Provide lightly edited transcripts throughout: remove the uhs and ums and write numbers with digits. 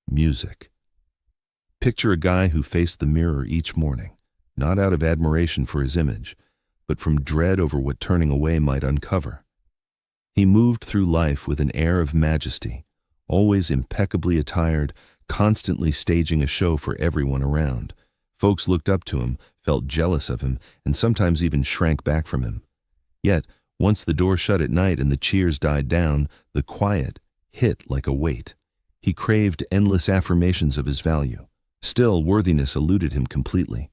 Music. Picture a guy who faced the mirror each morning, not out of admiration for his image, but from dread over what turning away might uncover. He moved through life with an air of majesty, always impeccably attired, constantly staging a show for everyone around. Folks looked up to him, felt jealous of him, and sometimes even shrank back from him. Yet, once the door shut at night and the cheers died down, the quiet hit like a weight. He craved endless affirmations of his value. Still, worthiness eluded him completely.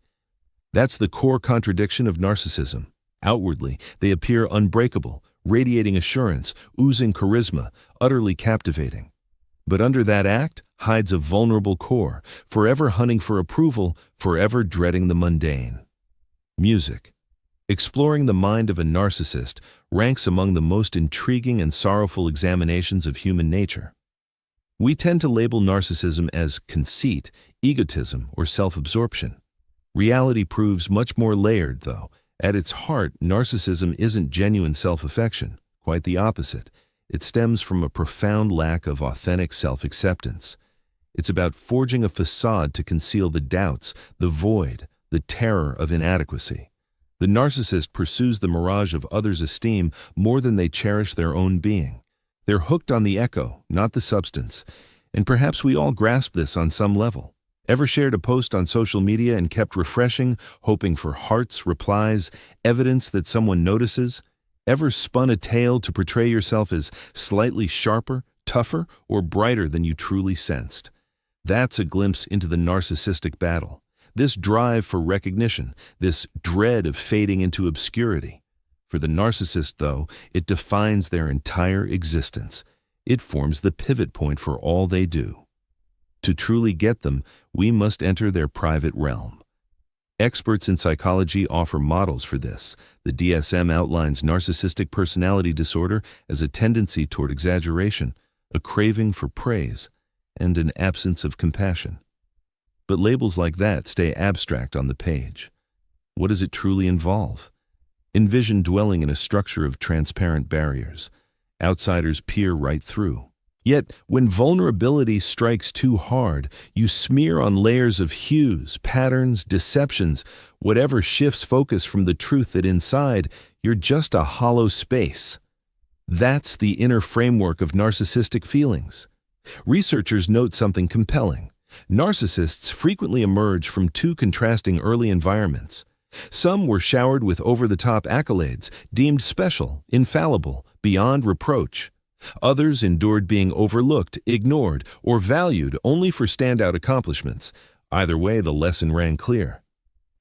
That's the core contradiction of narcissism. Outwardly, they appear unbreakable, radiating assurance, oozing charisma, utterly captivating. But under that act hides a vulnerable core, forever hunting for approval, forever dreading the mundane. Music. Exploring the mind of a narcissist ranks among the most intriguing and sorrowful examinations of human nature. We tend to label narcissism as conceit, egotism, or self-absorption. Reality proves much more layered, though. At its heart, narcissism isn't genuine self-affection. Quite the opposite. It stems from a profound lack of authentic self-acceptance. It's about forging a facade to conceal the doubts, the void, the terror of inadequacy. The narcissist pursues the mirage of others' esteem more than they cherish their own being. They're hooked on the echo, not the substance. And perhaps we all grasp this on some level. Ever shared a post on social media and kept refreshing, hoping for hearts, replies, evidence that someone notices? Ever spun a tale to portray yourself as slightly sharper, tougher, or brighter than you truly sensed? That's a glimpse into the narcissistic battle. This drive for recognition, this dread of fading into obscurity. For the narcissist, though, it defines their entire existence. It forms the pivot point for all they do. To truly get them, we must enter their private realm. Experts in psychology offer models for this. The DSM outlines narcissistic personality disorder as a tendency toward exaggeration, a craving for praise, and an absence of compassion. But labels like that stay abstract on the page. What does it truly involve? Envision dwelling in a structure of transparent barriers. Outsiders peer right through. Yet, when vulnerability strikes too hard, you smear on layers of hues, patterns, deceptions. Whatever shifts focus from the truth that inside, you're just a hollow space. That's the inner framework of narcissistic feelings. Researchers note something compelling. Narcissists frequently emerge from two contrasting early environments. Some were showered with over-the-top accolades, deemed special, infallible, beyond reproach. Others endured being overlooked, ignored, or valued only for standout accomplishments. Either way, the lesson rang clear.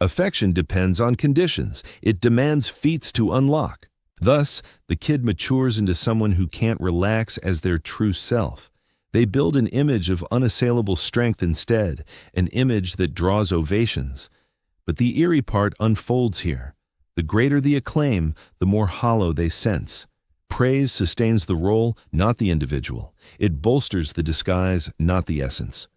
Affection depends on conditions. It demands feats to unlock. Thus, the kid matures into someone who can't relax as their true self. They build an image of unassailable strength instead, an image that draws ovations. But the eerie part unfolds here. The greater the acclaim, the more hollow they sense. Praise sustains the role, not the individual. It bolsters the disguise, not the essence.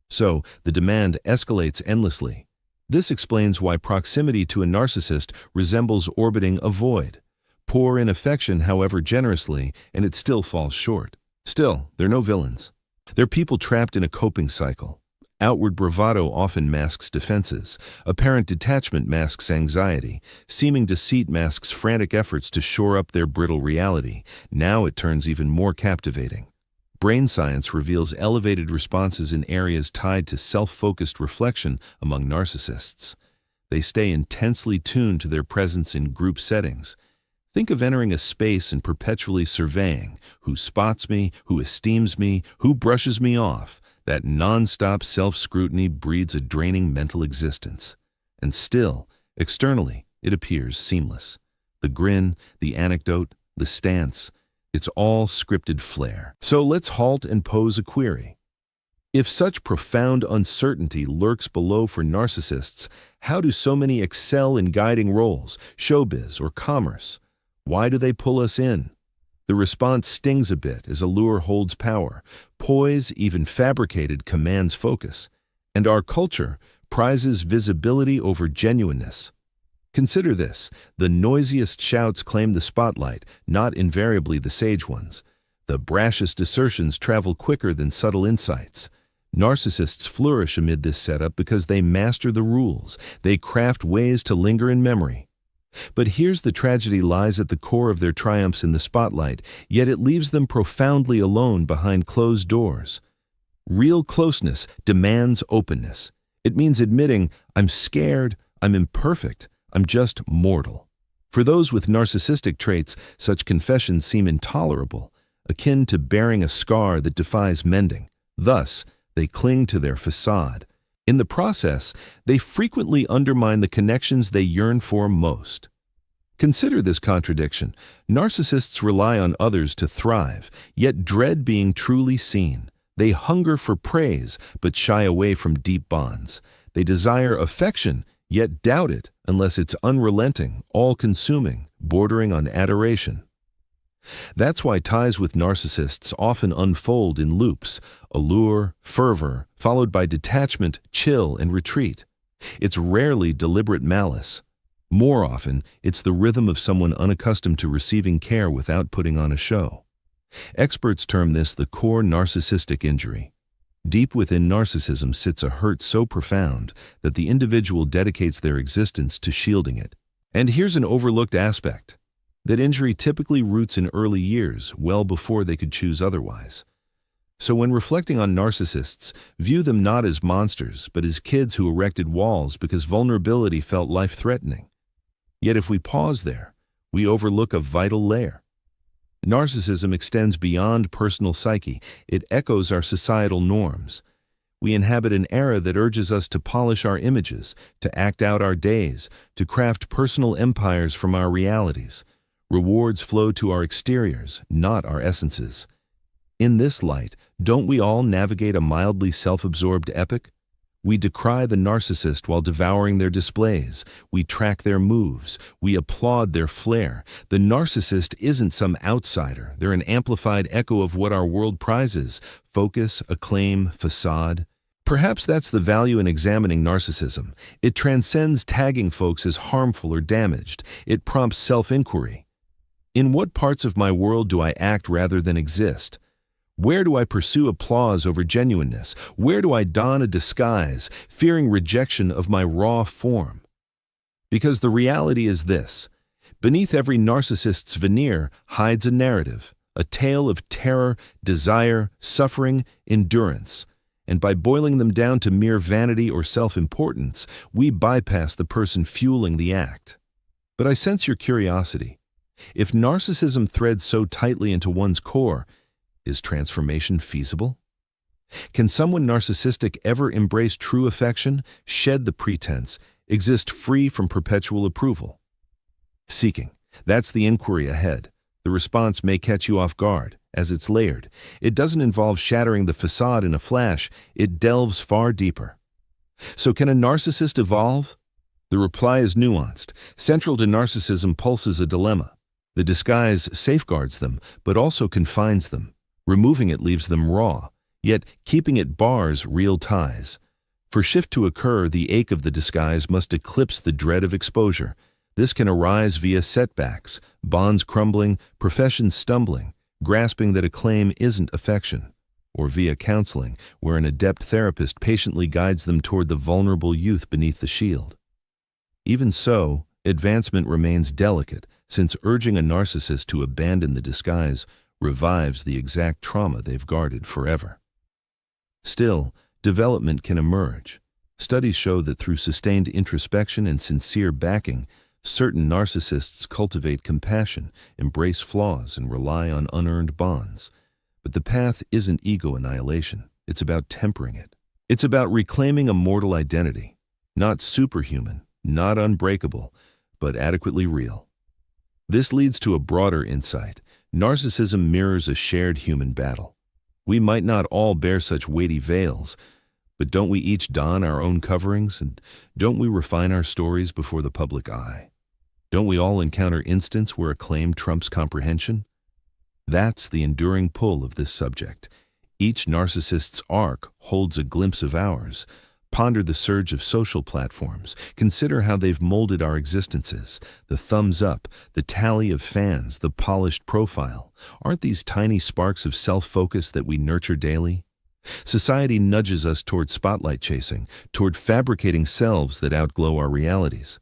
So, the demand escalates endlessly. This explains why proximity to a narcissist resembles orbiting a void. Pour in affection, however generously, and it still falls short. Still, they're no villains. They're people trapped in a coping cycle. Outward bravado often masks defenses. Apparent detachment masks anxiety. Seeming deceit masks frantic efforts to shore up their brittle reality. Now it turns even more captivating. Brain science reveals elevated responses in areas tied to self-focused reflection among narcissists. They stay intensely tuned to their presence in group settings. Think of entering a space and perpetually surveying who spots me, who esteems me, who brushes me off. That non-stop self-scrutiny breeds a draining mental existence. And still, externally, it appears seamless. The grin, the anecdote, the stance, it's all scripted flair. So let's halt and pose a query. If such profound uncertainty lurks below for narcissists, how do so many excel in guiding roles, showbiz, or commerce? Why do they pull us in? The response stings a bit as allure holds power. Poise, even fabricated, commands focus. And our culture prizes visibility over genuineness. Consider this: the noisiest shouts claim the spotlight, not invariably the sage ones. The brashest assertions travel quicker than subtle insights. Narcissists flourish amid this setup because they master the rules. They craft ways to linger in memory. But here's the tragedy: lies at the core of their triumphs in the spotlight, yet it leaves them profoundly alone behind closed doors. Real closeness demands openness. It means admitting, I'm scared, I'm imperfect, I'm just mortal. For those with narcissistic traits, such confessions seem intolerable, akin to bearing a scar that defies mending. Thus, they cling to their facade. In the process, they frequently undermine the connections they yearn for most. Consider this contradiction. Narcissists rely on others to thrive, yet dread being truly seen. They hunger for praise, but shy away from deep bonds. They desire affection, yet doubt it unless it's unrelenting, all-consuming, bordering on adoration. That's why ties with narcissists often unfold in loops: allure, fervor, followed by detachment, chill, and retreat. It's rarely deliberate malice. More often, it's the rhythm of someone unaccustomed to receiving care without putting on a show. Experts term this the core narcissistic injury. Deep within narcissism sits a hurt so profound that the individual dedicates their existence to shielding it. And here's an overlooked aspect: that injury typically roots in early years, well before they could choose otherwise. So when reflecting on narcissists, view them not as monsters, but as kids who erected walls because vulnerability felt life-threatening. Yet if we pause there, we overlook a vital layer. Narcissism extends beyond personal psyche. It echoes our societal norms. We inhabit an era that urges us to polish our images, to act out our days, to craft personal empires from our realities. Rewards flow to our exteriors, not our essences. In this light, don't we all navigate a mildly self-absorbed epic? We decry the narcissist while devouring their displays. We track their moves. We applaud their flair. The narcissist isn't some outsider. They're an amplified echo of what our world prizes: focus, acclaim, facade. Perhaps that's the value in examining narcissism. It transcends tagging folks as harmful or damaged. It prompts self-inquiry. In what parts of my world do I act rather than exist? Where do I pursue applause over genuineness? Where do I don a disguise, fearing rejection of my raw form? Because the reality is this: beneath every narcissist's veneer hides a narrative, a tale of terror, desire, suffering, endurance. And by boiling them down to mere vanity or self-importance, we bypass the person fueling the act. But I sense your curiosity. If narcissism threads so tightly into one's core, is transformation feasible? Can someone narcissistic ever embrace true affection, shed the pretense, exist free from perpetual approval? Seeking. That's the inquiry ahead. The response may catch you off guard, as it's layered. It doesn't involve shattering the facade in a flash. It delves far deeper. So can a narcissist evolve? The reply is nuanced. Central to narcissism pulses a dilemma. The disguise safeguards them, but also confines them. Removing it leaves them raw, yet keeping it bars real ties. For shift to occur, the ache of the disguise must eclipse the dread of exposure. This can arise via setbacks, bonds crumbling, professions stumbling, grasping that acclaim isn't affection, or via counseling, where an adept therapist patiently guides them toward the vulnerable youth beneath the shield. Even so, advancement remains delicate, since urging a narcissist to abandon the disguise revives the exact trauma they've guarded forever. Still, development can emerge. Studies show that through sustained introspection and sincere backing, certain narcissists cultivate compassion, embrace flaws, and rely on unearned bonds. But the path isn't ego annihilation. It's about tempering it. It's about reclaiming a mortal identity, not superhuman, not unbreakable, but adequately real. This leads to a broader insight. Narcissism mirrors a shared human battle. We might not all bear such weighty veils, but don't we each don our own coverings, and don't we refine our stories before the public eye? Don't we all encounter instances where acclaim trumps comprehension? That's the enduring pull of this subject. Each narcissist's arc holds a glimpse of ours. Ponder the surge of social platforms. Consider how they've molded our existences. The thumbs up, the tally of fans, the polished profile. Aren't these tiny sparks of self-focus that we nurture daily? Society nudges us toward spotlight chasing, toward fabricating selves that outglow our realities.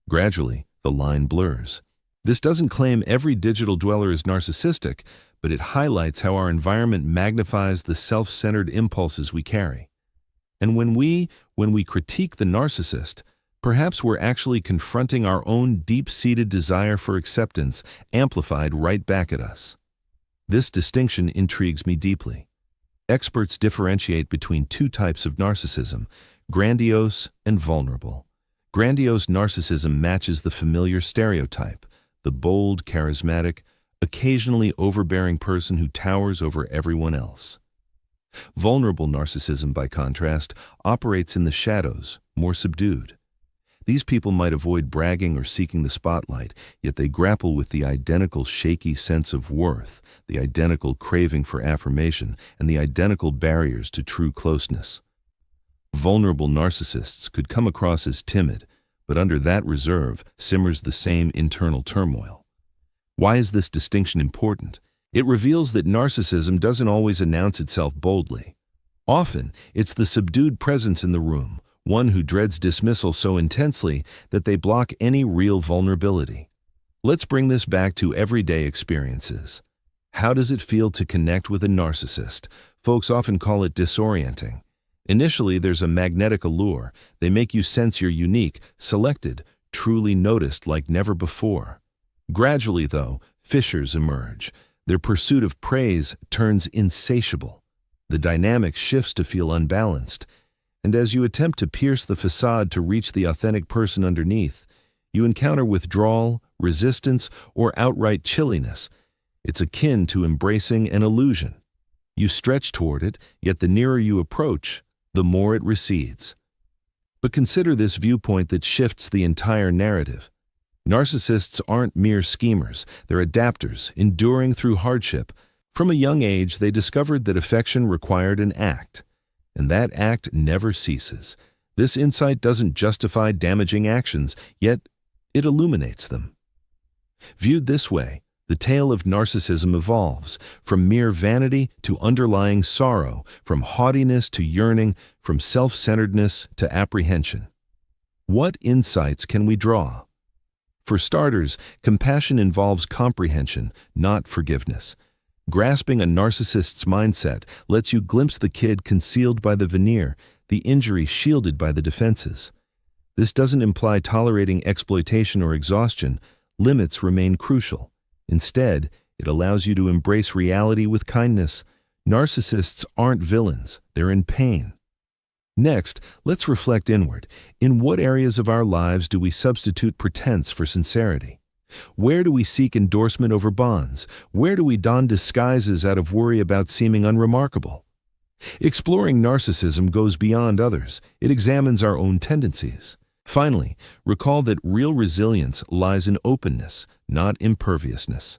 Gradually, the line blurs. This doesn't claim every digital dweller is narcissistic, but it highlights how our environment magnifies the self-centered impulses we carry. And when we critique the narcissist, perhaps we're actually confronting our own deep-seated desire for acceptance, amplified right back at us. This distinction intrigues me deeply. Experts differentiate between two types of narcissism: grandiose and vulnerable. Grandiose narcissism matches the familiar stereotype, the bold, charismatic, occasionally overbearing person who towers over everyone else. Vulnerable narcissism, by contrast, operates in the shadows, more subdued. These people might avoid bragging or seeking the spotlight, yet they grapple with the identical shaky sense of worth, the identical craving for affirmation, and the identical barriers to true closeness. Vulnerable narcissists could come across as timid, but under that reserve simmers the same internal turmoil. Why is this distinction important? It reveals that narcissism doesn't always announce itself boldly. Often, it's the subdued presence in the room, one who dreads dismissal so intensely that they block any real vulnerability. Let's bring this back to everyday experiences. How does it feel to connect with a narcissist? Folks often call it disorienting. Initially, there's a magnetic allure. They make you sense you're unique, selected, truly noticed like never before. Gradually, though, fissures emerge. Their pursuit of praise turns insatiable. The dynamic shifts to feel unbalanced. And as you attempt to pierce the facade to reach the authentic person underneath, you encounter withdrawal, resistance, or outright chilliness. It's akin to embracing an illusion. You stretch toward it, yet the nearer you approach, the more it recedes. But consider this viewpoint that shifts the entire narrative. Narcissists aren't mere schemers, they're adapters, enduring through hardship. From a young age, they discovered that affection required an act. And that act never ceases. This insight doesn't justify damaging actions, yet it illuminates them. Viewed this way, the tale of narcissism evolves, from mere vanity to underlying sorrow, from haughtiness to yearning, from self-centeredness to apprehension. What insights can we draw? For starters, compassion involves comprehension, not forgiveness. Grasping a narcissist's mindset lets you glimpse the kid concealed by the veneer, the injury shielded by the defenses. This doesn't imply tolerating exploitation or exhaustion. Limits remain crucial. Instead, it allows you to embrace reality with kindness. Narcissists aren't villains, they're in pain. Next, let's reflect inward. In what areas of our lives do we substitute pretense for sincerity? Where do we seek endorsement over bonds? Where do we don disguises out of worry about seeming unremarkable? Exploring narcissism goes beyond others. It examines our own tendencies. Finally, recall that real resilience lies in openness, not imperviousness.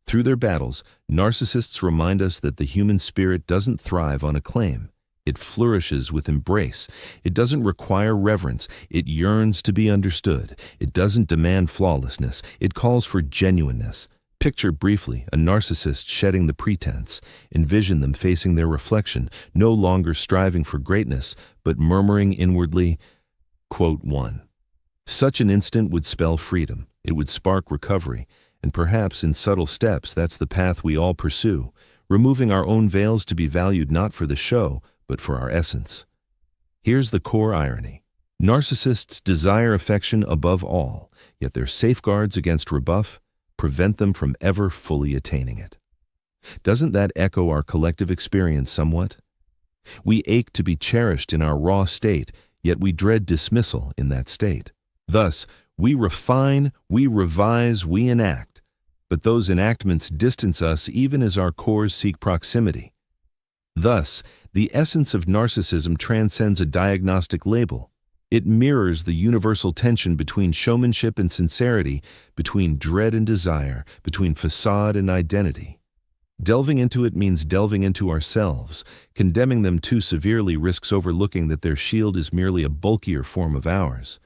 Through their battles, narcissists remind us that the human spirit doesn't thrive on acclaim. It flourishes with embrace. It doesn't require reverence. It yearns to be understood. It doesn't demand flawlessness. It calls for genuineness. Picture briefly a narcissist shedding the pretense. Envision them facing their reflection, no longer striving for greatness, but murmuring inwardly, quote 1. Such an instant would spell freedom. It would spark recovery. And perhaps in subtle steps, that's the path we all pursue, removing our own veils to be valued not for the show, but for our essence. Here's the core irony. Narcissists desire affection above all, yet their safeguards against rebuff prevent them from ever fully attaining it. Doesn't that echo our collective experience somewhat? We ache to be cherished in our raw state, yet we dread dismissal in that state. Thus, we refine, we revise, we enact, but those enactments distance us even as our cores seek proximity. Thus, the essence of narcissism transcends a diagnostic label. It mirrors the universal tension between showmanship and sincerity, between dread and desire, between facade and identity. Delving into it means delving into ourselves. Condemning them too severely risks overlooking that their shield is merely a bulkier form of ours.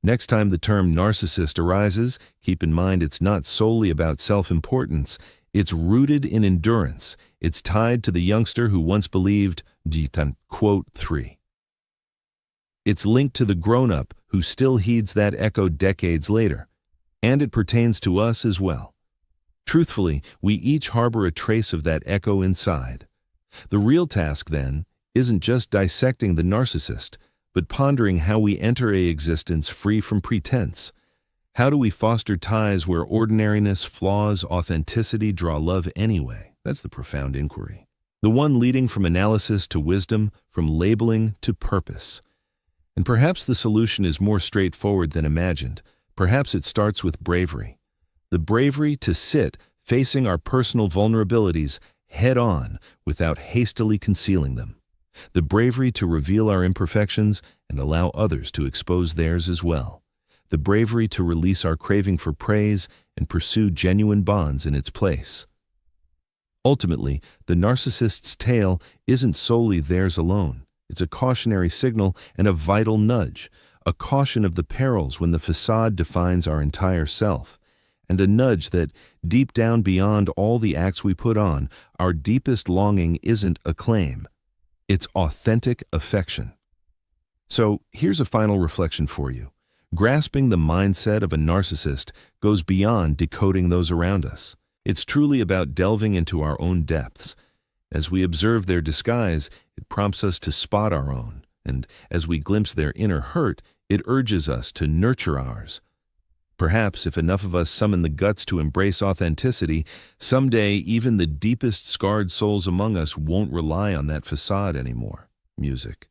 Next time the term narcissist arises, keep in mind it's not solely about self-importance. It's rooted in endurance. It's tied to the youngster who once believed, quote 3. It's linked to the grown-up who still heeds that echo decades later. And it pertains to us as well. Truthfully, we each harbor a trace of that echo inside. The real task, then, isn't just dissecting the narcissist, but pondering how we enter a existence free from pretense. How do we foster ties where ordinariness, flaws, authenticity draw love anyway? That's the profound inquiry. The one leading from analysis to wisdom, from labeling to purpose. And perhaps the solution is more straightforward than imagined. Perhaps it starts with bravery. The bravery to sit, facing our personal vulnerabilities head-on without hastily concealing them. The bravery to reveal our imperfections and allow others to expose theirs as well. The bravery to release our craving for praise and pursue genuine bonds in its place. Ultimately, the narcissist's tale isn't solely theirs alone. It's a cautionary signal and a vital nudge, a caution of the perils when the facade defines our entire self, and a nudge that, deep down beyond all the acts we put on, our deepest longing isn't acclaim. It's authentic affection. So, here's a final reflection for you. Grasping the mindset of a narcissist goes beyond decoding those around us. It's truly about delving into our own depths. As we observe their disguise, it prompts us to spot our own, and as we glimpse their inner hurt, it urges us to nurture ours. Perhaps if enough of us summon the guts to embrace authenticity, someday even the deepest scarred souls among us won't rely on that facade anymore. Music.